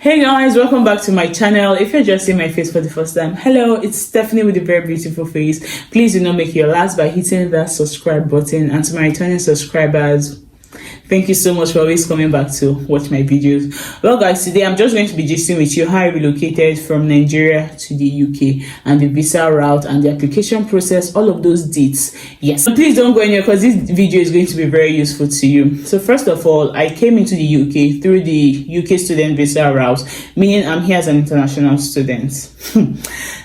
Hey guys, welcome back to my channel. If you're just seeing my face for the first time, hello, it's Stephanie with a very beautiful face. Please do not make your last by hitting that subscribe button, and to my returning subscribers, thank you so much for always coming back to watch my videos. Well guys, today I'm just going to be gisting with you how I relocated from Nigeria to the UK and the visa route and the application process, all of those dates. Yes, so please don't go anywhere because this video is going to be very useful to you. So first of all, I came into the UK through the UK student visa route, meaning I'm here as an international student.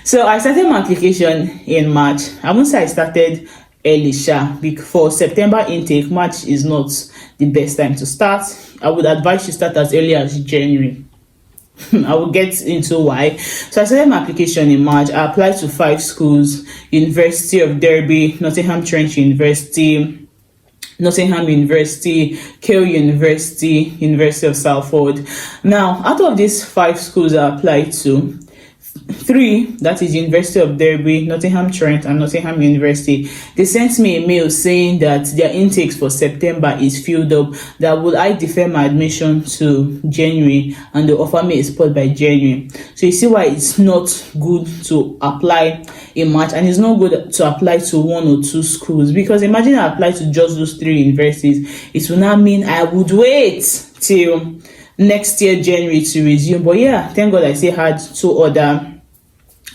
So I started my application in March. I won't say I started early for September intake. March is not the best time to start. I would advise you start as early as January. I will get into why. So I started my application in March. I applied to 5 schools: University of Derby, Nottingham Trent University, Nottingham University, Keele University, University of Salford. Now, out of these 5 schools I applied to, 3, that is University of Derby, Nottingham Trent, and Nottingham University, they sent me a mail saying that their intakes for September is filled up, that would I defer my admission to January, and they offer me a spot by January. So you see why it's not good to apply in March, and it's not good to apply to 1 or 2 schools, because imagine I apply to just those 3 universities, it will not mean I would wait till next year January to resume. But yeah, thank God I still had 2 other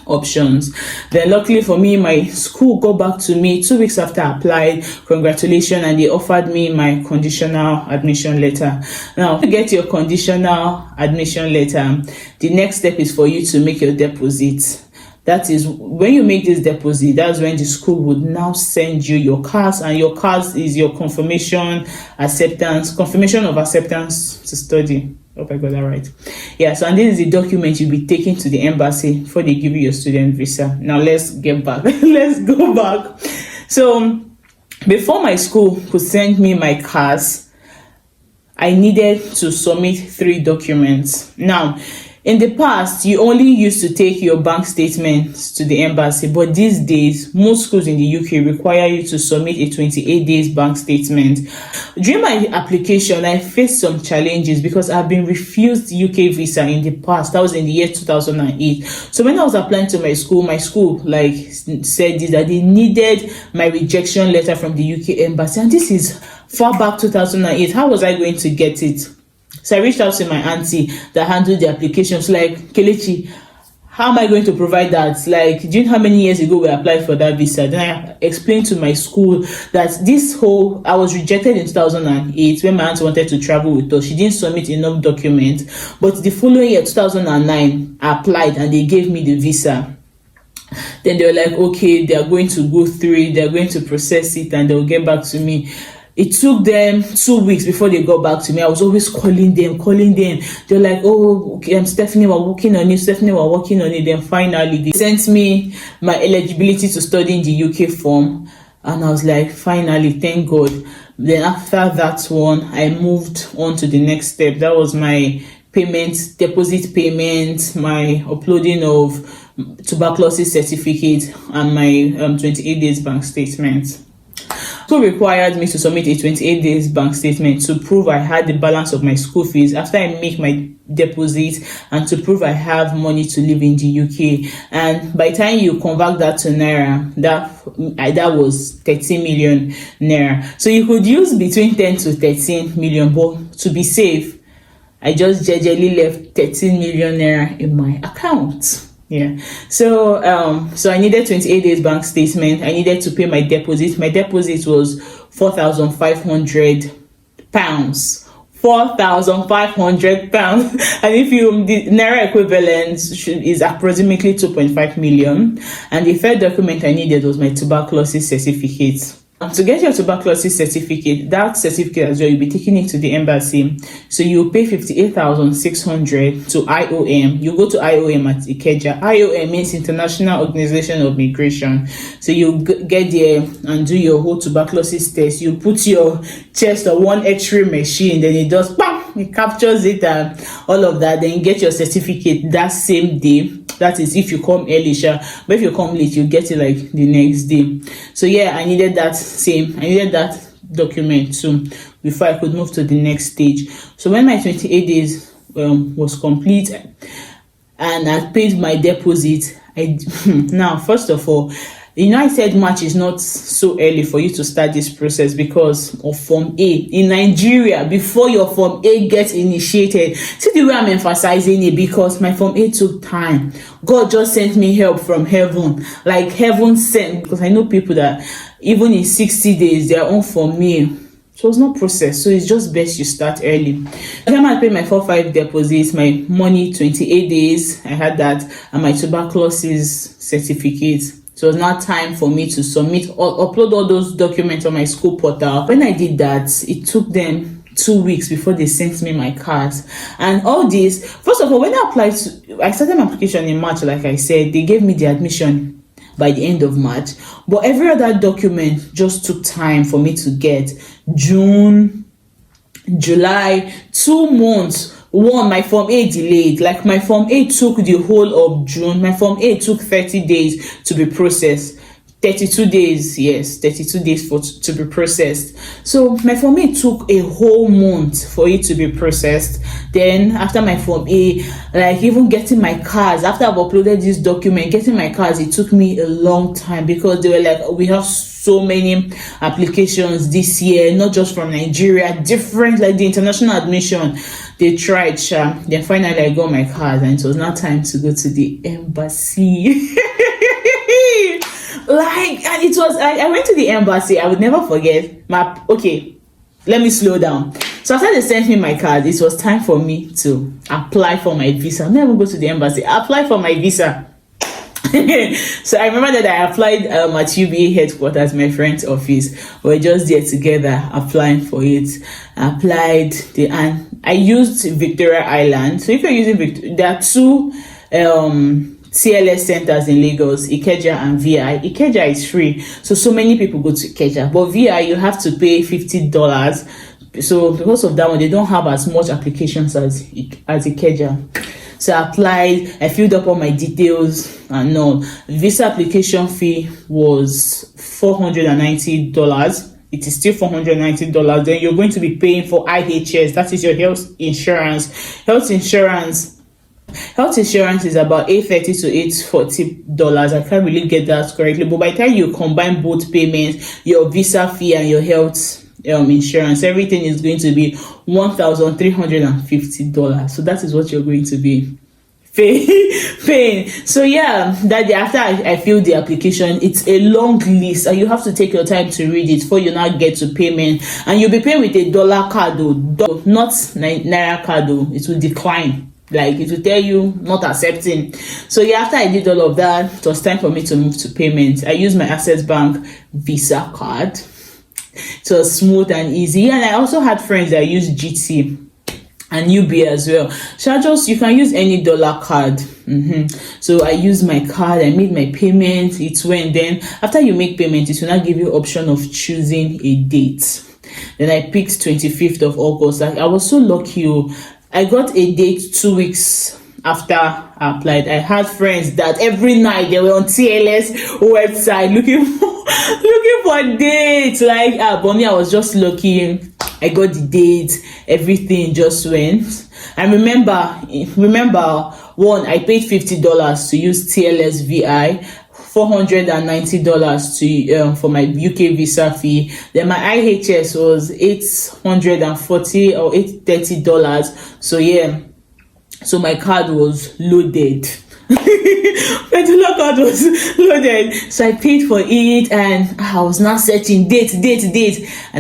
options. Then luckily for me, my school got back to me 2 weeks after I applied. Congratulations, and they offered me my conditional admission letter. Now, to get your conditional admission letter, the next step is for you to make your deposit. That is when you make this deposit, that's when the school would now send you your cards, and your cards is your confirmation of acceptance to study. Hope I got that right. Yeah, so and this is the document you'll be taking to the embassy before they give you your student visa. Now let's get back. Let's go back. So before my school could send me my cards, I needed to submit 3 documents. Now, in the past, you only used to take your bank statements to the embassy, but these days, most schools in the UK require you to submit a 28 days bank statement. During my application, I faced some challenges because I've been refused UK visa in the past. That was in the year 2008. So when I was applying to my school said this, that they needed my rejection letter from the UK embassy, and this is far back 2008. How was I going to get it? So I reached out to my auntie that handled the applications, like, Kelechi, how am I going to provide that? Like, do you know how many years ago we applied for that visa? Then I explained to my school that I was rejected in 2008 when my aunt wanted to travel with us. She didn't submit enough documents, but the following year, 2009, I applied and they gave me the visa. Then they were like, okay, they are going to go through it, they are going to process it, and they'll get back to me. It took them 2 weeks before they got back to me. I was always calling them. They're like, oh, okay, Stephanie, we're working on it. Then finally, they sent me my eligibility to study in the UK form. And I was like, finally, thank God. Then after that one, I moved on to the next step. That was my deposit payment, my uploading of tuberculosis certificate, and my 28 days bank statement. School required me to submit a 28 days bank statement to prove I had the balance of my school fees after I make my deposit, and to prove I have money to live in the UK. And by the time you convert that to Naira, that was 13 million Naira. So you could use between 10 to 13 million, but to be safe, I just jejely left 13 million Naira in my account. Yeah, so I needed 28 days bank statement. I needed to pay my deposit. My deposit was £4,500. £4,500. And if the Naira equivalent is approximately 2.5 million. And the third document I needed was my tuberculosis certificate. To get your tuberculosis certificate, that certificate as well, you'll be taking it to the embassy. So you pay 58,600 to IOM. You go to IOM at Ikeja. IOM means International Organization of Migration. So you get there and do your whole tuberculosis test. You put your chest on one X-ray machine, then it does bam, it captures it and all of that. Then you get your certificate that same day. That is if you come early, but if you come late, you get it like the next day. So yeah, I needed that document too before I could move to the next stage. So when my 28 days was complete, and I paid my deposit. Now, first of all, I said March is not so early for you to start this process because of Form A. In Nigeria, before your Form A gets initiated, see the way I'm emphasizing it, because my Form A took time. God just sent me help from heaven, like heaven sent, because I know people that even in 60 days, their own Form A, so it's not processed. So it's just best you start early. I paid my 4-5 deposits, my money 28 days. I had that, and my tuberculosis certificate. So it was now time for me to submit or upload all those documents on my school portal. When I did that, it took them 2 weeks before they sent me my cards. And all this, first of all, when I started my application in March, like I said, they gave me the admission by the end of March. But every other document just took time for me to get. June, July, 2 months. One, my Form A delayed. Like my Form A took the whole of June. My Form A took 30 days to be processed. 32 days, yes, 32 days to be processed. So my Form A took a whole month for it to be processed. Then after my Form A, like even getting my cards, after I've uploaded this document, getting my cards, it took me a long time because they were like, we have so many applications this year, not just from Nigeria, different, like the international admission. They tried, then finally I got my card, and it was now time to go to the embassy. And it was, I went to the embassy. I would never forget okay, let me slow down. So after they sent me my card, it was time for me to apply for my visa. I'm never go to the embassy, apply for my visa. So I remember that I applied at UBA headquarters, my friend's office. We were just there together applying for it. I applied, and I used Victoria Island. So if you're using there are two CLS centers in Lagos, Ikeja and VI. Ikeja is free, so many people go to Ikeja, but VI you have to pay $50. So because of that one, they don't have as much applications as Ikeja. So I applied, I filled up all my details, and no, visa application fee was $490. It is still $490. Then you're going to be paying for IHS, that is your health insurance. Health insurance is about $830 to $840. I can't really get that correctly, but by the time you combine both payments, your visa fee and your health insurance, everything is going to be $1,350. So that is what you're going to be paying. So yeah, that day after I filled the application, it's a long list, and you have to take your time to read it before you now get to payment. And you'll be paying with a dollar card, not naira card. It will decline. Like it will tell you not accepting. So yeah, after I did all of that, it was time for me to move to payment. I used my Access Bank Visa card. It was smooth and easy. And I also had friends that used GT and UBA as well. So you can use any dollar card. So I used my card, I made my payment, it went. Then after you make payment, it will not give you option of choosing a date. Then I picked 25th of August. Like, I was so lucky. I got a date 2 weeks after I applied. I had friends that every night they were on TLS website looking for dates. Like, but me, I was just lucky. I got the date. Everything just went. And remember, one, I paid $50 to use TLS VI. $490 to for my UK visa fee. Then my IHS was $840 or $830. So yeah, so my card was loaded. My dollar card was loaded. So I paid for it, and I was now searching date, and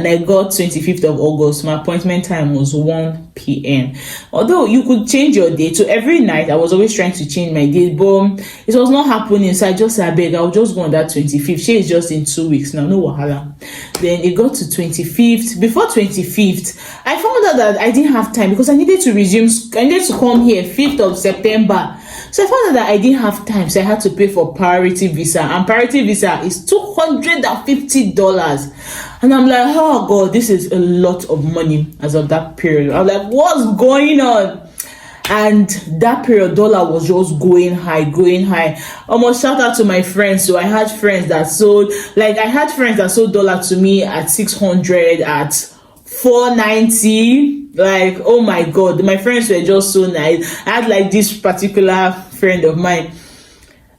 I got 25th of August. My appointment time was 1 p.m. Although you could change your date, so every night I was always trying to change my date, but it was not happening. So I just said, I'll just go on that 25th. She is just in 2 weeks now, no wahala. Then it got to 25th. Before 25th, I found out that I didn't have time because I needed to resume. I needed to come here 5th of September. So I found out that I didn't have time, so I had to pay for priority visa, and priority visa is $250. And I'm like, oh God, this is a lot of money as of that period. I'm like, what's going on? And that period, dollar was just going high. Almost shout out to my friends. So I had friends that sold dollar to me at 600, at 490. Like, oh my god, my friends were just so nice. I had like this particular friend of mine.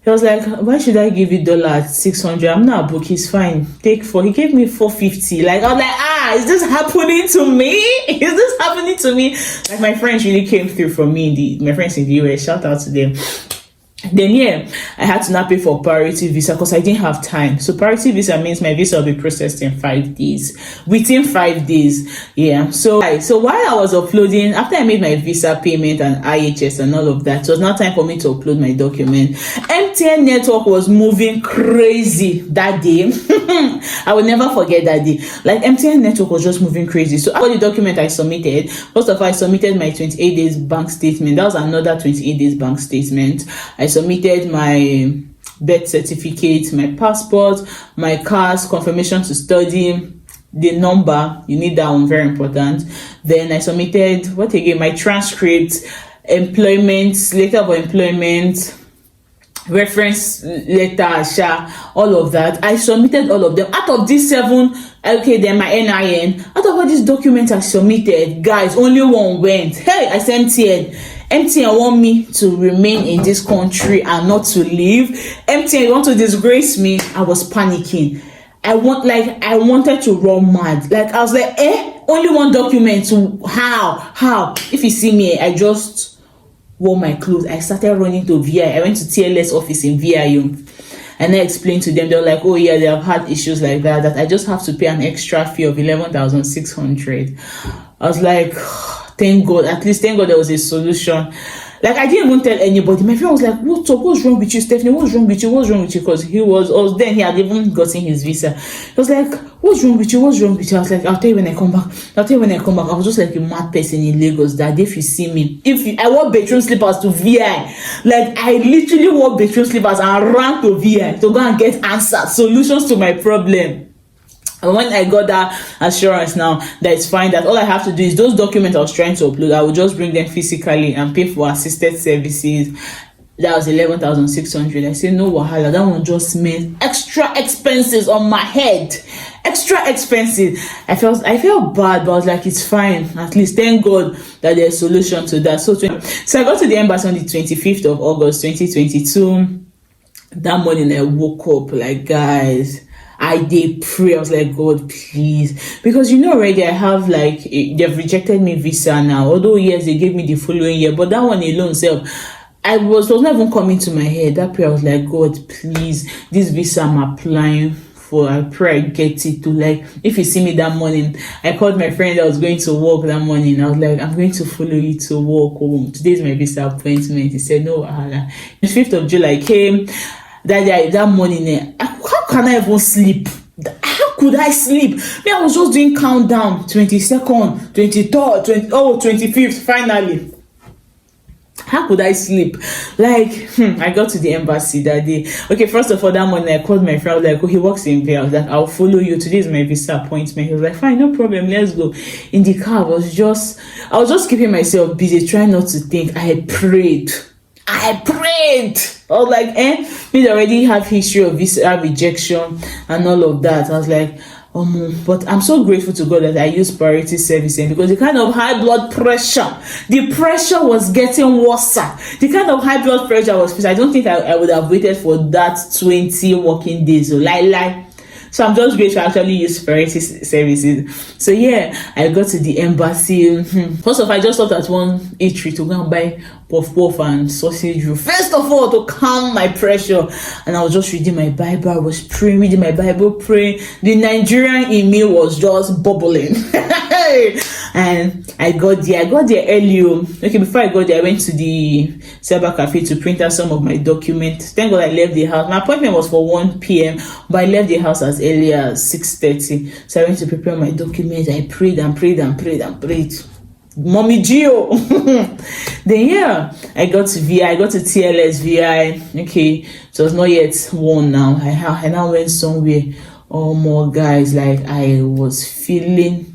He was like, why should I give you $600? I'm not a book, he's fine. Take 4. He gave me $450. Like, I was like, is this happening to me? Is this happening to me? Like, my friends really came through for me. My friends in the US, shout out to them. Then yeah, I had to now pay for priority visa because I didn't have time. So priority visa means my visa will be processed in 5 days. Within 5 days. Yeah. So while I was uploading, after I made my visa payment and IHS and all of that, it was now time for me to upload my document. MTN network was moving crazy that day. I will never forget that day. Like, MTN network was just moving crazy. So all the document I submitted, first of all, I submitted my 28 days bank statement. That was another 28 days bank statement. I submitted my birth certificate, my passport, my CAS, confirmation to study, the number, you need that one, very important. Then I submitted, what again, my transcript, employment, letter of employment, reference letter, all of that. I submitted all of them. Out of these 7, okay, then my NIN, out of all these documents I submitted, guys, only one went. Hey, I sent MTN want me to remain in this country and not to leave. MTN want to disgrace me. I was panicking. I wanted to run mad. Like, I was like, only one document. How? If you see me, I just wore my clothes. I started running to VI. I went to TLS office in VIU. And I explained to them, they were like, oh yeah, they have had issues like that I just have to pay an extra fee of 11,600. I was like, thank God, at least thank God there was a solution. Like, I didn't even tell anybody. My friend was like, what's up? What's wrong with you, Stephanie? What's wrong with you? What's wrong with you? Because he had even gotten his visa. He was like, what's wrong with you? What's wrong with you? I was like, I'll tell you when I come back. I was just like a mad person in Lagos that if you see me, I wore bedroom slippers to VI. Like, I literally wore bedroom slippers and ran to VI to go and get answers, solutions to my problem. And when I got that assurance now that it's fine, that all I have to do is those documents I was trying to upload, I will just bring them physically and pay for assisted services. That was 11,600. I said, no wahala, that one just meant extra expenses on my head. Extra expenses. I felt bad, but I was like, it's fine. At least thank God that there's a solution to that. So I got to the embassy on the 25th of August 2022. That morning I woke up, like, guys, I did pray. I was like, God, please. Because already I have, like, they've rejected me visa now. Although, yes, they gave me the following year. But that one alone, was not even coming to my head. That prayer, I was like, God, please, this visa I'm applying for, I pray I get it to, like, if you see me that morning, I called my friend that was going to work that morning. I was like, I'm going to follow you to work home. Today's my visa appointment. He said, no, the 5th of July came. That morning, how can I even sleep? How could I sleep? I was just doing countdown, 22nd, 23rd, 25th, finally. How could I sleep? Like, I got to the embassy that day. Okay, first of all, that morning I called my friend. I was like, oh, he works in VA. I was like, I'll follow you. Today is my visa appointment. He was like, fine, no problem, let's go. In the car, I was just keeping myself busy, trying not to think. I prayed. I was like, we already have history of visa rejection and all of that. I was like, but I'm so grateful to God that I used priority servicing, because the kind of high blood pressure, the pressure was getting worse. The kind of high blood pressure was, I don't think I would have waited for that 20 working days. So I'm just grateful I actually used priority services. So yeah, I got to the embassy. First of all, I just stopped at one eatery to go and buy puff and sausage roll. First of all, to calm my pressure. And I was just reading my Bible. I was praying, reading my Bible, praying. The Nigerian in me was just bubbling. And I got there early. Okay, before I got there, I went to the cyber cafe to print out some of my documents. Thank God I left the house. My appointment was for 1 p.m., but I left the house as early as 6:30. So I went to prepare my documents. I prayed and prayed. Mommy Gio. Then yeah, I got to VI, I got to TLS VI. Okay, so it was not yet 1 now. I now went somewhere. Oh more guys, like I was feeling.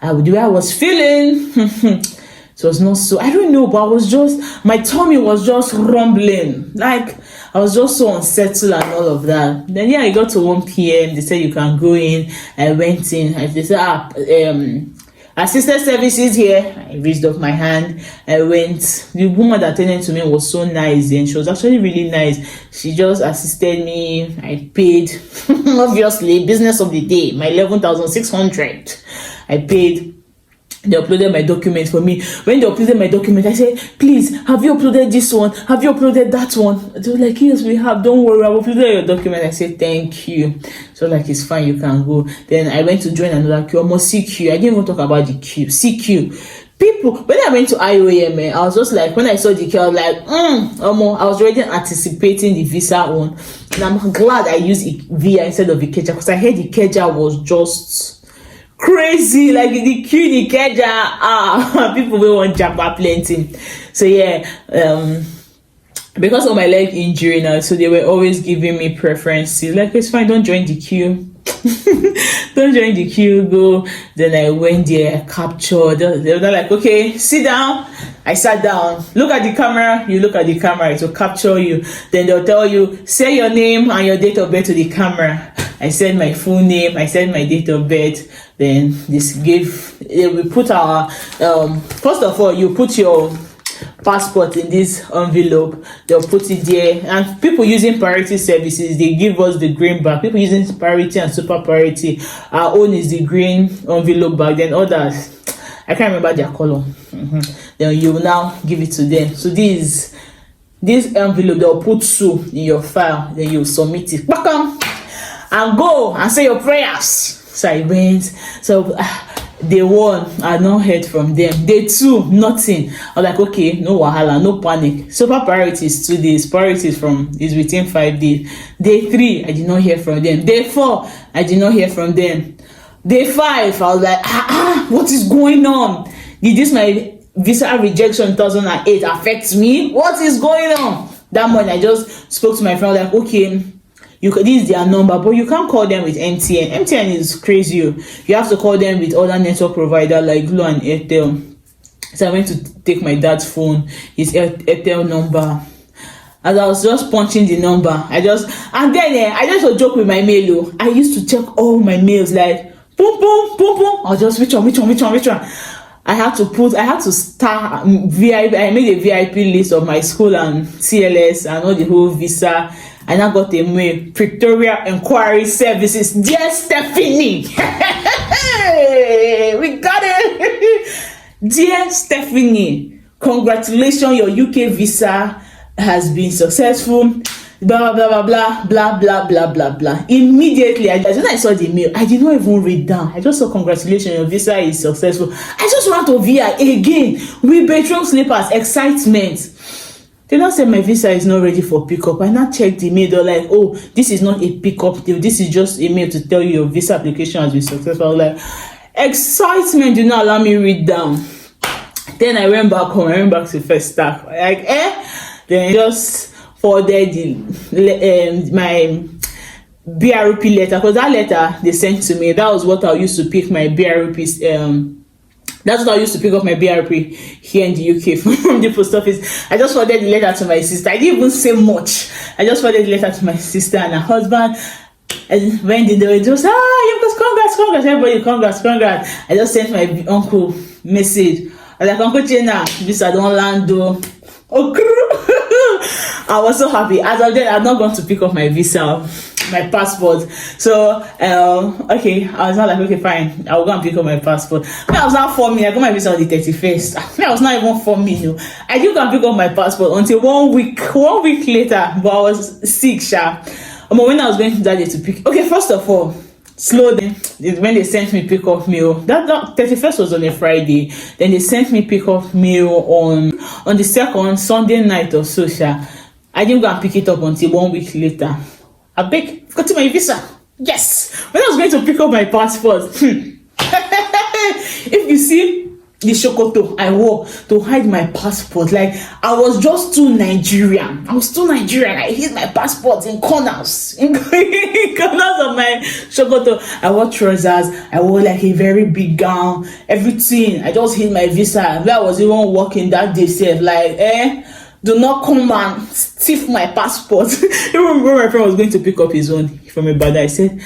The way I was feeling, so it was not so, I don't know, but my tummy was just rumbling. Like, I was just so unsettled and all of that. Then, yeah, I got to 1 p.m. They said you can go in. I went in. They said, assisted services here. I raised up my hand. I went. The woman that attended to me was so nice, and she was actually really nice. She just assisted me. I paid. Obviously, business of the day, my 11,600. I paid. They uploaded my document for me. When they uploaded my document, I said, please, have you uploaded this one? Have you uploaded that one? They were like, yes, we have. Don't worry, I've uploaded your document. I said, thank you. So like, it's fine, you can go. Then I went to join another queue, almost CQ. I didn't even talk about the queue. CQ. People, when I went to IOM, I was just like, when I saw the queue, I was like, I was already anticipating the visa one. And I'm glad I used VIA instead of Ikeja, because I heard Ikeja was just crazy, like the queue in Ikeja. People will want Japa plenty. So yeah, because of my leg injury now, so they were always giving me preferences. Like, it's fine, don't join the queue. Don't join the queue, go. Then I went there, I captured. They were like, okay, sit down. I sat down. Look at the camera. You look at the camera, it will capture you. Then they'll tell you, say your name and your date of birth to the camera. I said my full name, I said my date of birth. Then this we put our first of all, you put your passport in this envelope. They'll put it there, and people using priority services, they give us the green bag. People using priority and super priority, our own is the green envelope bag. Then others, I can't remember their color. Then you will now give it to them. So this envelope, they'll put two in your file. Then you submit it, and go and say your prayers. So I went. So day one, I not heard from them. Day two, nothing. I was like, okay, no wahala, no panic. Super priority is 2 days. Priority is within 5 days. Day 3, I did not hear from them. Day 4, I did not hear from them. Day 5, I was like, what is going on? Did this my visa rejection 2008 affect me? What is going on? That morning, I just spoke to my friend, like, okay, this is their number, but you can't call them with MTN. MTN is crazy. You have to call them with other network provider like Glo and Airtel. So I went to take my dad's phone, his Airtel number. As I was just punching the number, I just would joke with my mail. I used to check all my mails, like boom, boom, boom, boom. I'll just which one. I had to start VIP. I made a VIP list of my school and CLS and all the whole visa. And I got a mail, Pretoria Inquiry Services. Dear Stephanie, we got it. Dear Stephanie, congratulations, your UK visa has been successful. Blah blah blah blah blah blah blah blah. Immediately, when I saw the mail, I did not even read down. I just saw congratulations, your visa is successful. I just went to VI again with bedroom slippers, excitement. They now said my visa is not ready for pickup. I now checked the mail. They're like, oh, this is not a pickup deal. This is just a mail to tell you your visa application has been successful. I was like, excitement did not allow me read down. Then I went back home. I went back to first staff. Like, Then I just forwarded my BRP letter, because that letter they sent to me, that was what I used to pick my BRP. That's what I used to pick up my BRP here in the UK from the post office. I just forwarded the letter to my sister. I didn't even say much. I just forwarded the letter to my sister and her husband. And when they were just, congrats, everybody, congrats. I just sent my uncle message. I was like, Uncle Chena, visa don't land though. I was so happy. As of then, I'm not going to pick up my visa, my passport. So, okay, I was not like, okay, fine, I will go and pick up my passport. I was not forming. I got my visa on the 31st. I was not even forming. I didn't go and pick up my passport until 1 week later, but I was sick, when I was going to that day to pick. Okay, first of all, slow down. When they sent me pick up mail, that 31st was on a Friday. Then they sent me pick up mail on the 2nd, Sunday night or so. I didn't go and pick it up until 1 week later. I got to my visa. Yes. When I was going to pick up my passport, if you see the shokoto I wore to hide my passport, like I was just too Nigerian. I hid my passport in corners, in corners of my shokoto. I wore trousers. I wore like a very big gown. Everything. I just hid my visa. Where I was even working that day, said like, do not come and thief my passport. Even when my friend was going to pick up his own from a bad, I said,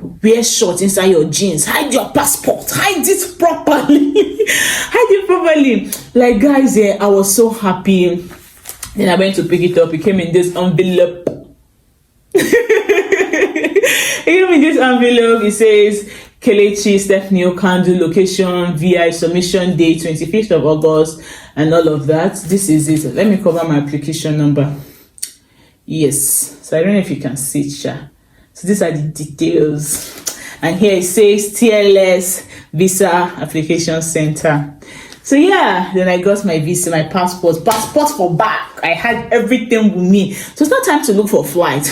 wear shorts inside your jeans, hide your passport, hide it properly. Hide it properly. Like, guys, I was so happy. Then I went to pick it up. It came in this envelope. It came in this envelope. It says Kelechi Stephanie Okandu, location VI, submission date 25th of August, and all of that. This is it. Let me cover my application number. Yes. So I don't know if you can see it, Sha. So these are the details. And here it says TLS Visa Application Center. So yeah, then I got my visa, my passport for back. I had everything with me. So it's not time to look for flight.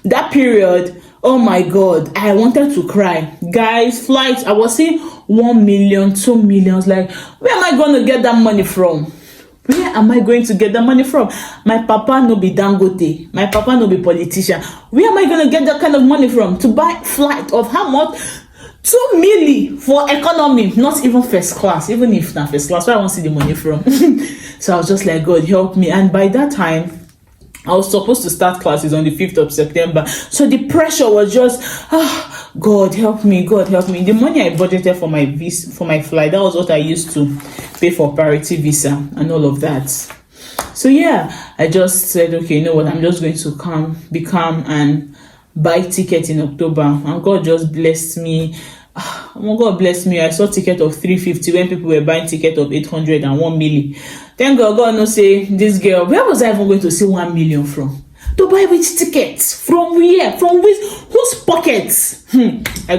That period, oh my God, I wanted to cry. Guys, flights, I was saying 1 million, 2 million. I was like, where am I going to get that money from? Where am I going to get the money from? My papa no be Dangote. My papa no be politician. Where am I going to get that kind of money from? To buy flight of how much? 2 million for economy, not even first class. Even if not first class, where I want to see the money from. So I was just like, God help me. And by that time, I was supposed to start classes on the 5th of September. So the pressure was just, God help me, God help me. The money I budgeted for my visa, for my flight, that was what I used to pay for priority visa and all of that. So yeah, I just said, okay, you know what, I'm just going to be calm and buy ticket in October. And God just blessed me. Oh, God bless me. I saw ticket of 350 when people were buying ticket of 800 and 1 million. Thank God, God no say, this girl, where was I even going to see 1 million from? To buy which tickets? From where? From which? Whose pockets? I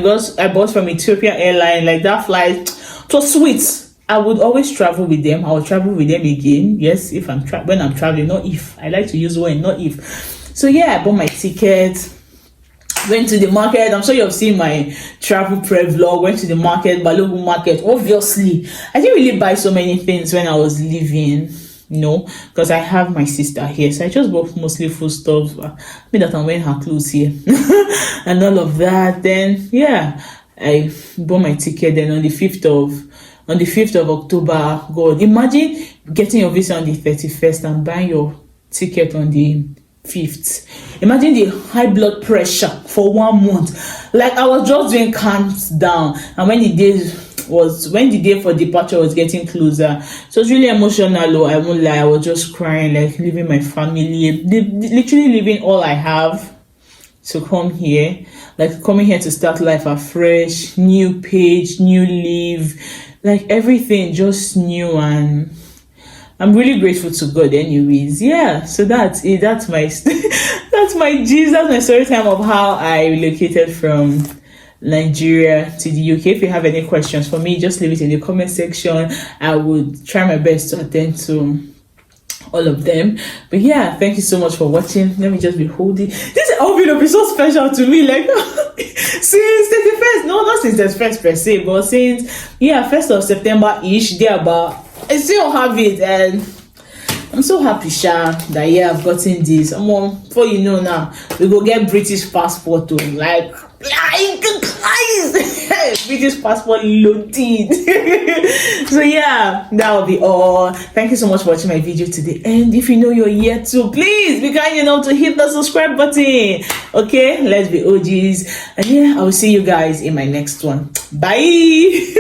bought from Ethiopian airline, like that flight. It was sweet. I would always travel with them. I will travel with them again. Yes, if when I'm traveling, not if. I like to use when, not if. So yeah, I bought my ticket. Went to the market. I'm sure you've seen my travel prep vlog. Went to the market, Balogun market. Obviously, I didn't really buy so many things when I was leaving, you know, because I have my sister here. So I just bought mostly food stuff. Me that I'm wearing her clothes here and all of that. Then yeah, I bought my ticket. Then on the 5th of October, God, imagine getting your visa on the 31st and buying your ticket on the 5th. Imagine the high blood pressure for 1 month. Like, I was just doing countdown, and when the day for departure was getting closer, so it was really emotional. I won't lie, I was just crying, like leaving my family, literally leaving all I have to come here, like coming here to start life afresh, new page, new leave, like everything just new. And I'm really grateful to God anyways. Yeah, so that's it. That's my that's my gist. That's my story time of how I relocated from Nigeria to the UK. If you have any questions for me, just leave it in the comment section. I would try my best to attend to all of them. But yeah, thank you so much for watching. Let me just be holding this whole video be so special to me, like since 31st, no, not since the first per se, but since 1st of September ish, there about I still have it, and I'm so happy, Sha, that I've gotten this. Before you know now, we go get British passport too. Like British passport loaded. So yeah, that will be all. Thank you so much for watching my video to the end. If you know you're here too, please be kind enough to hit the subscribe button. Okay, let's be OGs. And yeah, I will see you guys in my next one. Bye.